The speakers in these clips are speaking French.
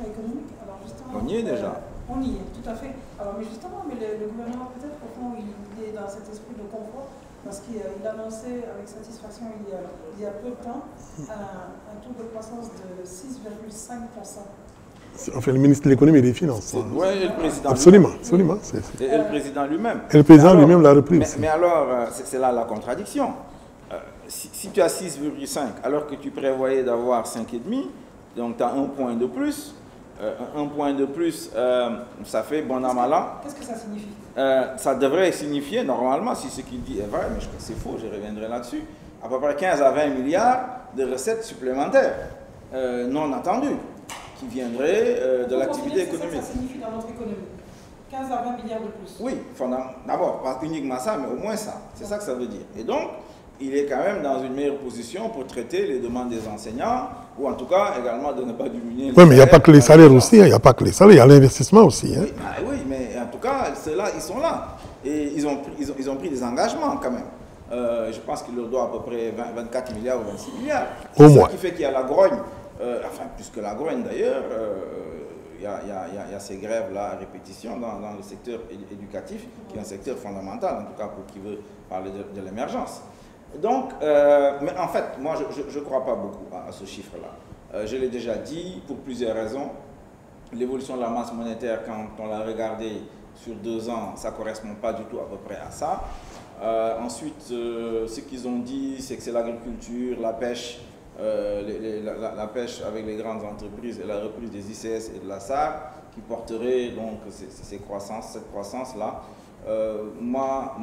économique. Alors justement, on y est déjà. On y est, tout à fait. Alors, mais justement, le gouvernement, peut-être qu'au fond, il est dans cet esprit de confort, parce qu'il annonçait avec satisfaction il y a peu de temps un taux de croissance de 6,5%. Enfin, le ministre de l'économie et des finances. Oui, et le président. Absolument, absolument. Et le président lui-même. Et le président lui-même l'a repris aussi. Mais alors, c'est là la contradiction. Si tu as 6,5 alors que tu prévoyais d'avoir 5,5, donc tu as un point de plus. Un point de plus, ça fait bon an mal an. Qu'est-ce que ça signifie? Ça devrait signifier, normalement, si ce qu'il dit est vrai, mais je crois que c'est faux, je reviendrai là-dessus, à peu près 15 à 20 milliards de recettes supplémentaires non attendues qui viendraient de l'activité économique. C'est ça que ça signifie dans notre économie. 15 à 20 milliards de plus. Oui, d'abord, pas uniquement ça, mais au moins ça. C'est ça que ça veut dire. Et donc, il est quand même dans une meilleure position pour traiter les demandes des enseignants, ou en tout cas également de ne pas diminuer les oui, mais il n'y a pas que les salaires aussi, il n'y a pas que les salaires, il y a l'investissement aussi. Hein. Oui, mais en tout cas, ceux-là, ils sont là. Et ils ont pris des engagements quand même. Je pense qu'ils leur doivent à peu près 24 milliards ou 26 milliards. Au moins. Ce qui fait qu'il y a la grogne, enfin plus que la grogne d'ailleurs, il y a ces grèves-là à répétition dans le secteur éducatif, qui est un secteur fondamental, en tout cas pour qui veut parler de l'émergence. Donc, mais en fait, moi, je ne crois pas beaucoup à ce chiffre-là. Je l'ai déjà dit, pour plusieurs raisons. L'évolution de la masse monétaire, quand on l'a regardé sur 2 ans, ça ne correspond pas du tout à peu près à ça. Ensuite, ce qu'ils ont dit, c'est que c'est l'agriculture, la pêche, la pêche avec les grandes entreprises et la reprise des ICS et de la SAR qui porterait donc cette croissance-là. Moi,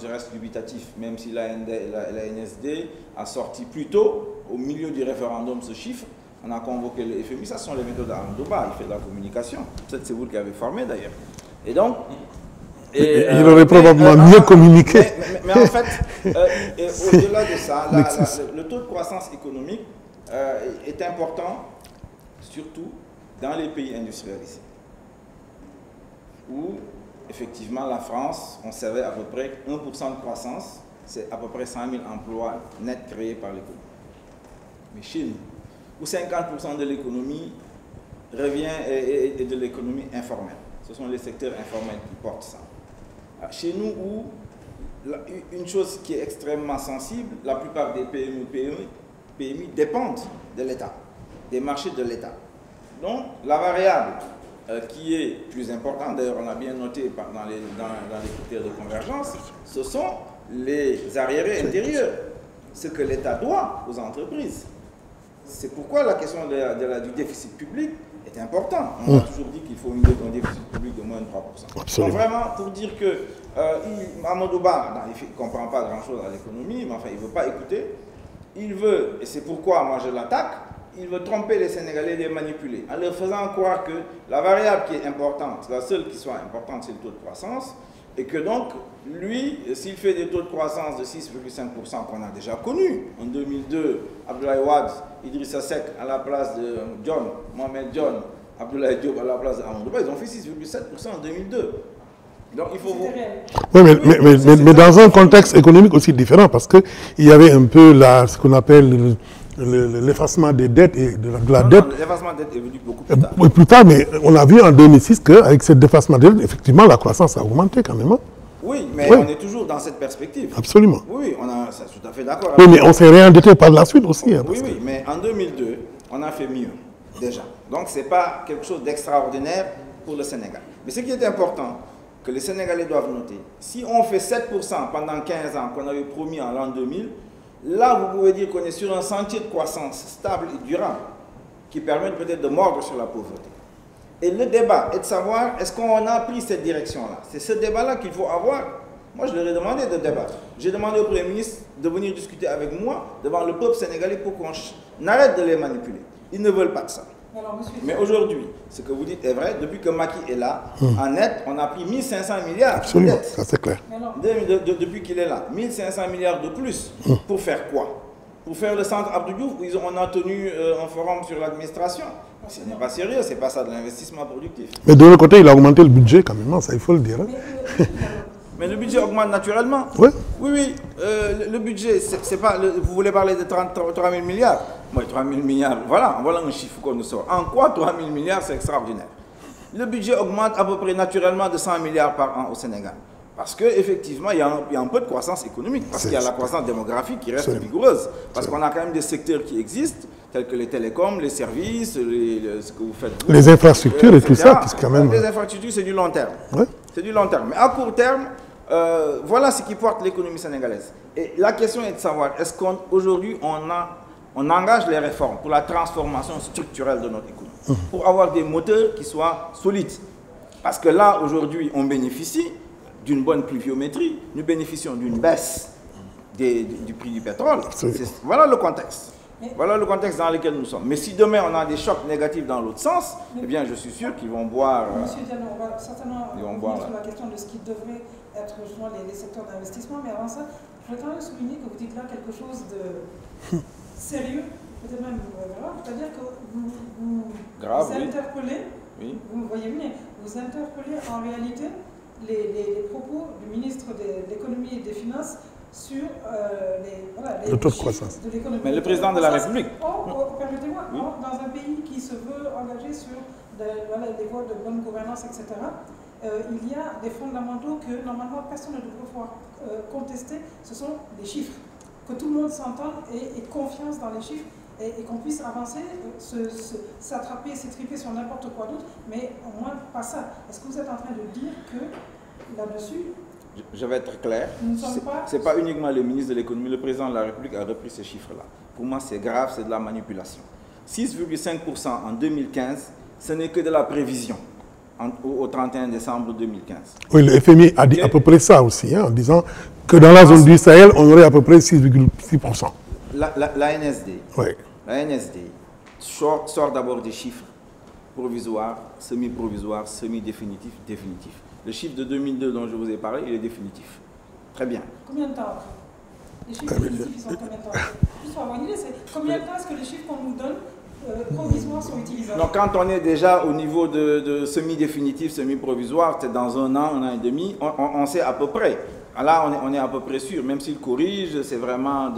je reste dubitatif, même si la NSD a sorti plus tôt, au milieu du référendum, ce chiffre. On a convoqué le FMI, ça sont les méthodes d'Arndouba, il fait de la communication. Peut-être c'est vous qui avez formé d'ailleurs. Et donc... il aurait probablement mieux communiqué. Mais en fait, au-delà de ça, le taux de croissance économique est important, surtout dans les pays industrialisés, où effectivement la France, on savait à peu près 1% de croissance, c'est à peu près 100 000 emplois nets créés par l'économie. Mais chez nous, où 50% de l'économie revient et de l'économie informelle. Ce sont les secteurs informels qui portent ça. Chez nous, où une chose qui est extrêmement sensible, la plupart des PMI dépendent de l'État, des marchés de l'État. Donc, la variable qui est plus importante, d'ailleurs on a bien noté dans les critères de convergence, ce sont les arriérés intérieurs, ce que l'État doit aux entreprises. C'est pourquoi la question du déficit public est importante. On a toujours dit qu'il faut un déficit public de moins de 3%. Absolument. Donc vraiment, pour dire que Amadou Ba, il ne comprend pas grand-chose à l'économie, mais enfin, il ne veut pas écouter. Il veut, et c'est pourquoi moi je l'attaque, il veut tromper les Sénégalais et les manipuler, en leur faisant croire que la variable qui est importante, la seule qui soit importante, c'est le taux de croissance, et que donc, lui, s'il fait des taux de croissance de 6,5% qu'on a déjà connus, en 2002, Abdoulaye Wade, Idrissa Seck à la place de Mohamed John, Abdoulaye Diop à la place d'Amadou Ba, ils ont fait 6,7% en 2002. Donc il faut... Oui, mais dans un contexte économique aussi différent, parce qu'il y avait un peu ce qu'on appelle l'effacement des dettes et de la dette. L'effacement des dettes est venu beaucoup plus tard. Plus tard, mais on a vu en 2006 qu'avec cet effacement des dettes, effectivement, la croissance a augmenté quand même. Hein? Oui, mais on est toujours dans cette perspective. Absolument. Oui, je suis tout à fait d'accord. Oui, mais on s'est réendetté par la suite aussi. Hein, oui, mais en 2002, on a fait mieux, déjà. Donc, ce n'est pas quelque chose d'extraordinaire pour le Sénégal. Mais ce qui est important, que les Sénégalais doivent noter, si on fait 7% pendant 15 ans qu'on avait promis en l'an 2000, là, vous pouvez dire qu'on est sur un sentier de croissance stable et durable qui permet peut-être de mordre sur la pauvreté. Et le débat est de savoir, est-ce qu'on a pris cette direction-là? C'est ce débat-là qu'il faut avoir. Moi, je leur ai demandé de débattre. J'ai demandé au Premier ministre de venir discuter avec moi devant le peuple sénégalais pour qu'on arrête de les manipuler. Ils ne veulent pas de ça. Mais aujourd'hui, ce que vous dites est vrai. Depuis que Macky est là, en net, on a pris 1500 milliards. Absolument, ça c'est clair. Depuis qu'il est là, 1500 milliards de plus. Pour faire quoi? Pour faire le centre Abdou Diouf, où on a tenu un forum sur l'administration. Ce n'est pas sérieux, ce n'est pas ça de l'investissement productif. Mais de l'autre côté, il a augmenté le budget quand même, ça il faut le dire. Hein. Mais le budget augmente naturellement. Oui. Oui, le budget, c'est pas. Vous voulez parler de 33 000 milliards. Oui, 3 000 milliards, voilà un chiffre qu'on nous sort. En quoi 3 000 milliards, c'est extraordinaire? Le budget augmente à peu près naturellement de 100 milliards par an au Sénégal. Parce qu'effectivement, il y a un peu de croissance économique, parce qu'il y a la croissance démographique qui reste vigoureuse. Parce qu'on a quand même des secteurs qui existent, tels que les télécoms, les services, ce que vous faites. Les infrastructures et tout ça, c'est quand même... Les infrastructures, c'est du long terme. Ouais. C'est du long terme. Mais à court terme, voilà ce qui porte l'économie sénégalaise. Et la question est de savoir, est-ce qu'aujourd'hui, on engage les réformes pour la transformation structurelle de notre économie, pour avoir des moteurs qui soient solides. Parce que là, aujourd'hui, on bénéficie d'une bonne pluviométrie, nous bénéficions d'une baisse du prix du pétrole. Voilà le contexte. Voilà le contexte dans lequel nous sommes. Mais si demain on a des chocs négatifs dans l'autre sens, eh bien je suis sûr qu'ils vont boire... Monsieur Diallo, on va certainement revenir sur la question de ce qui devrait être justement les secteurs d'investissement, mais avant ça, je voudrais quand même souligner que vous dites là quelque chose de sérieux, peut-être même grave, c'est-à-dire que vous interpellez, oui. Vous voyez bien, vous interpellez en réalité les propos du ministre de l'économie et des finances sur les taux de croissance de l'économie. Mais le président de la République. Permettez-moi, oui. Dans un pays qui se veut engagé sur les voies de bonne gouvernance, etc., il y a des fondamentaux que normalement personne ne devrait pouvoir contester, ce sont les chiffres. Que tout le monde s'entende et ait confiance dans les chiffres et qu'on puisse avancer, s'attraper, s'étriper sur n'importe quoi d'autre, mais au moins pas ça. Est-ce que vous êtes en train de dire que là-dessus... Je vais être clair, ce n'est pas uniquement le ministre de l'économie, le président de la République a repris ces chiffres-là. Pour moi, c'est grave, c'est de la manipulation. 6,5% en 2015, ce n'est que de la prévision au 31 décembre 2015. Oui, le FMI a dit à peu près ça aussi, hein, en disant que dans la zone du Sahel, on aurait à peu près 6,6%. La NSD, oui. La NSD sort d'abord des chiffres provisoires, semi-provisoires, semi-définitifs, définitifs. Le chiffre de 2002 dont je vous ai parlé, il est définitif. Très bien. Combien de temps après? Les chiffres définitifs, ils sont combien de temps après? Juste pour avoir une idée, c'est combien de temps est-ce que les chiffres qu'on nous donne provisoires sont utilisables? Donc quand on est déjà au niveau de semi-définitif, semi-provisoire, c'est dans un an et demi, on sait à peu près. Là, on est à peu près sûr, même s'il corrige, c'est vraiment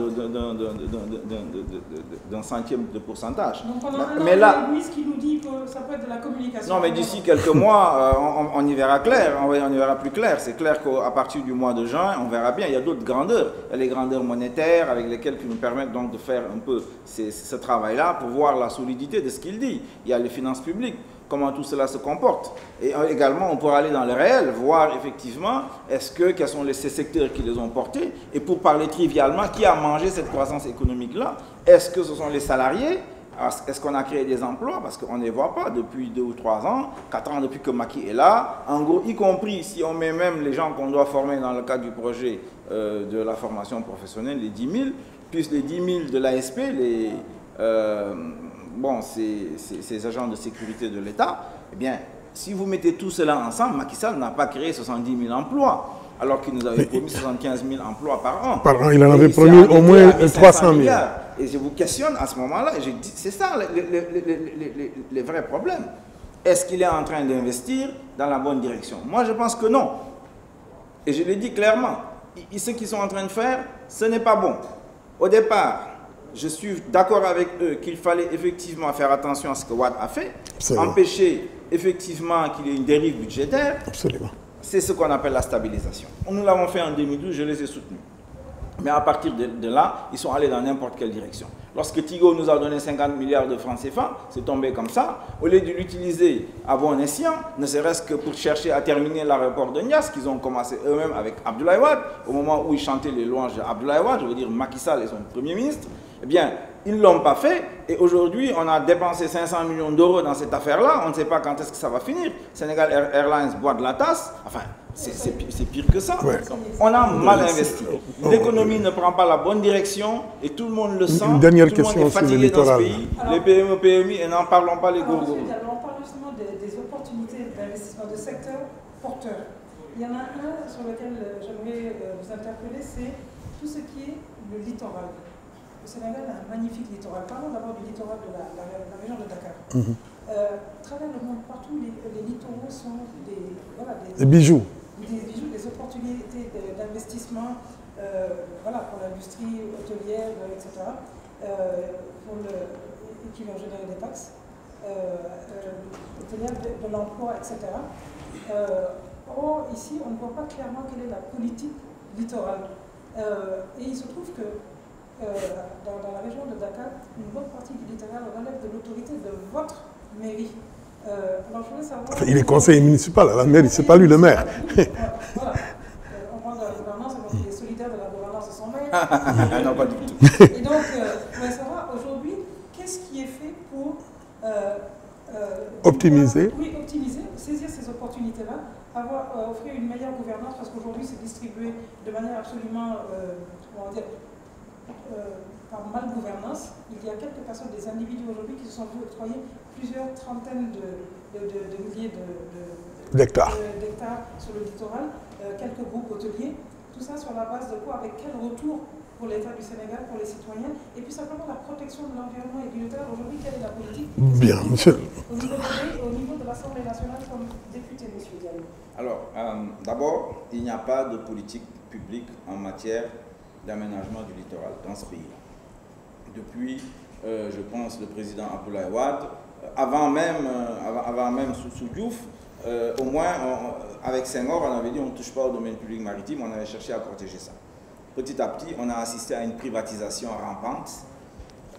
d'un centième de pourcentage. Donc on a un ministre qui nous dit que ça peut être de la communication. Non, mais d'ici quelques mois, on y verra clair, on y verra plus clair. C'est clair qu'à partir du mois de juin, on verra bien. Il y a d'autres grandeurs. Il y a les grandeurs monétaires avec lesquelles qui nous permettent donc de faire un peu ce travail-là pour voir la solidité de ce qu'il dit. Il y a les finances publiques. Comment tout cela se comporte. Et également, on pourra aller dans le réel, voir effectivement quels sont ces secteurs qui les ont portés. Et pour parler trivialement, qui a mangé cette croissance économique-là? Est-ce que ce sont les salariés? Est-ce qu'on a créé des emplois? Parce qu'on ne les voit pas depuis 2 ou 3 ans, 4 ans depuis que Macky est là. En gros, y compris si on met même les gens qu'on doit former dans le cadre du projet de la formation professionnelle, les 10 000, plus les 10 000 de l'ASP, ces agents de sécurité de l'État, eh bien, si vous mettez tout cela ensemble, Macky Sall n'a pas créé 70 000 emplois, alors qu'il nous avait promis 75 000 emplois par an. Par an, il en avait promis au moins 300 000. Et je vous questionne à ce moment-là, et je dis, c'est ça les vrais problèmes. Est-ce qu'il est en train d'investir dans la bonne direction? Moi, je pense que non. Et je l'ai dit clairement, ce qu'ils sont en train de faire, ce n'est pas bon. Au départ, je suis d'accord avec eux qu'il fallait effectivement faire attention à ce que Wade a fait, empêcher effectivement qu'il y ait une dérive budgétaire. Absolument. C'est ce qu'on appelle la stabilisation. Nous l'avons fait en 2012, je les ai soutenus. Mais à partir de là, ils sont allés dans n'importe quelle direction. Lorsque Tigo nous a donné 50 milliards de francs CFA, c'est tombé comme ça. Au lieu de l'utiliser à bon escient, ne serait-ce que pour chercher à terminer l'aéroport de Niasse, qu'ils ont commencé eux-mêmes avec Abdoulaye Wade, au moment où ils chantaient les louanges d'Abdoulaye Wade, je veux dire Macky Sall et son Premier ministre, eh bien, ils ne l'ont pas fait. Et aujourd'hui, on a dépensé 500 millions d'euros dans cette affaire-là. On ne sait pas quand est-ce que ça va finir. Sénégal Airlines boit de la tasse. Enfin, c'est pire que ça. Ouais. On a mal investi. L'économie ne prend pas la bonne direction et tout le monde le sent. Une dernière tout le monde question est fatigué dans ce pays. Alors, les PME, PMI, et n'en parlons pas les gros. On parle justement des opportunités d'investissement, de secteurs porteurs. Il y en a un sur lequel j'aimerais vous interpeller, c'est tout ce qui est le littoral. Le Sénégal a un magnifique littoral. Parlons d'abord du littoral de la région de Dakar. Travers le monde, partout, les littoraux sont des bijoux. Des bijoux, des opportunités d'investissement pour l'industrie hôtelière, etc. pour qui vont générer des taxes, obtenir de l'emploi, etc. Or, ici, on ne voit pas clairement quelle est la politique littorale. Et il se trouve que dans la région de Dakar, une bonne partie du littoral relève de l'autorité de votre mairie. Alors, je voulais savoir... Il est conseiller municipal à la mairie, c'est pas lui le maire. Voilà. On parle de la gouvernance, donc il est solidaire de la gouvernance de son maire. Non, pas du tout. Et donc, je voulais savoir aujourd'hui, qu'est-ce qui est fait pour optimiser. Oui, optimiser, saisir ces opportunités-là, offrir une meilleure gouvernance, parce qu'aujourd'hui c'est distribué de manière absolument, comment dire, par mal-gouvernance. Il y a quelques personnes, des individus aujourd'hui qui se sont vus octroyer plusieurs trentaines de milliers d'hectares sur le littoral, quelques groupes hôteliers, tout ça sur la base de quoi, avec quel retour pour l'État du Sénégal, pour les citoyens, et puis simplement la protection de l'environnement et du littoral. Aujourd'hui, quelle est la politique? Bien, monsieur. Au niveau de l'Assemblée nationale, comme député, monsieur Diallo. Alors, d'abord, il n'y a pas de politique publique en matière d'aménagement du littoral dans ce pays. Depuis, je pense, le président Abdoulaye Wade, avant même sous Diouf, au moins, avec Senghor, on avait dit on ne touche pas au domaine public maritime, on avait cherché à protéger ça. Petit à petit, on a assisté à une privatisation rampante.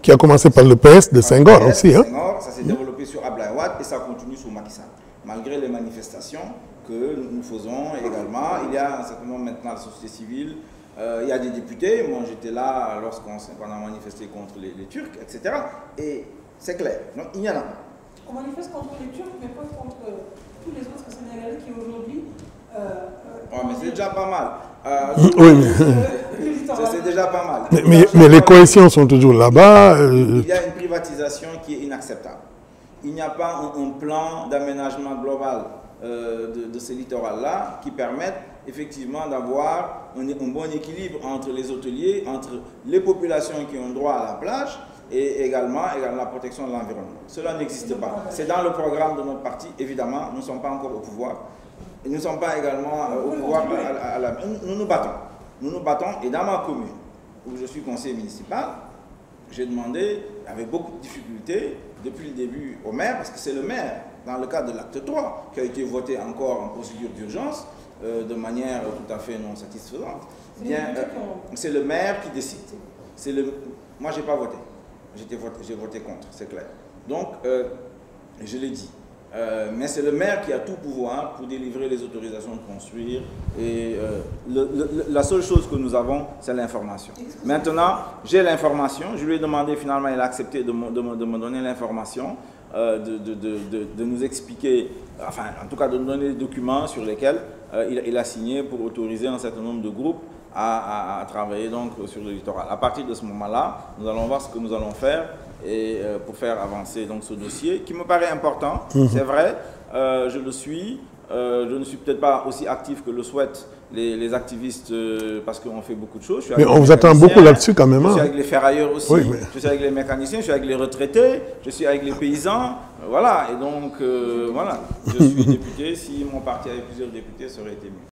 Qui a commencé par le PS de Senghor aussi. Hein? Senghor, ça s'est développé sur Abdoulaye Wade et ça continue sur Macky Sall. Malgré les manifestations que nous faisons également, il y a un certain nombre maintenant de la société civile, il y a des députés, moi j'étais là lorsqu'on a manifesté contre les Turcs, etc. Et c'est clair, donc il y en a. On manifeste contre les Turcs, mais pas contre tous les autres Sénégalais qui aujourd'hui... mais c'est déjà pas mal. Oui, mais... c'est déjà pas mal. Mais les coalitions sont toujours là-bas. Il y a une privatisation qui est inacceptable. Il n'y a pas un plan d'aménagement global de ce littoral-là qui permette effectivement d'avoir un bon équilibre entre les hôteliers, entre les populations qui ont droit à la plage et également la protection de l'environnement. Cela n'existe pas. C'est dans le programme de notre parti, évidemment, nous ne sommes pas encore au pouvoir. Et nous ne sommes pas également au pouvoir à la... Nous nous battons. Nous nous battons et dans ma commune, où je suis conseiller municipal, j'ai demandé, avec beaucoup de difficultés, depuis le début au maire, parce que c'est le maire, dans le cadre de l'acte 3, qui a été voté encore en procédure d'urgence, de manière tout à fait non satisfaisante. C'est le maire qui décide. Moi, je n'ai pas voté. J'ai voté contre, c'est clair. Donc, je l'ai dit. Mais c'est le maire qui a tout pouvoir pour délivrer les autorisations de construire. Et la seule chose que nous avons, c'est l'information. Maintenant, j'ai l'information. Je lui ai demandé, finalement, il a accepté de me donner l'information, de nous expliquer, enfin, en tout cas, de nous donner des documents sur lesquels il a signé pour autoriser un certain nombre de groupes à travailler donc sur le littoral. À partir de ce moment-là, nous allons voir ce que nous allons faire et pour faire avancer donc ce dossier qui me paraît important. C'est vrai, je le suis. Je ne suis peut-être pas aussi actif que le souhaitent les activistes parce qu'on fait beaucoup de choses. Mais on vous attend beaucoup là-dessus quand même. Je suis avec les ferrailleurs aussi, oui, mais... je suis avec les mécaniciens, je suis avec les retraités, je suis avec les paysans. Voilà, et donc voilà, je suis député. Si mon parti avait plusieurs députés, ça aurait été mieux.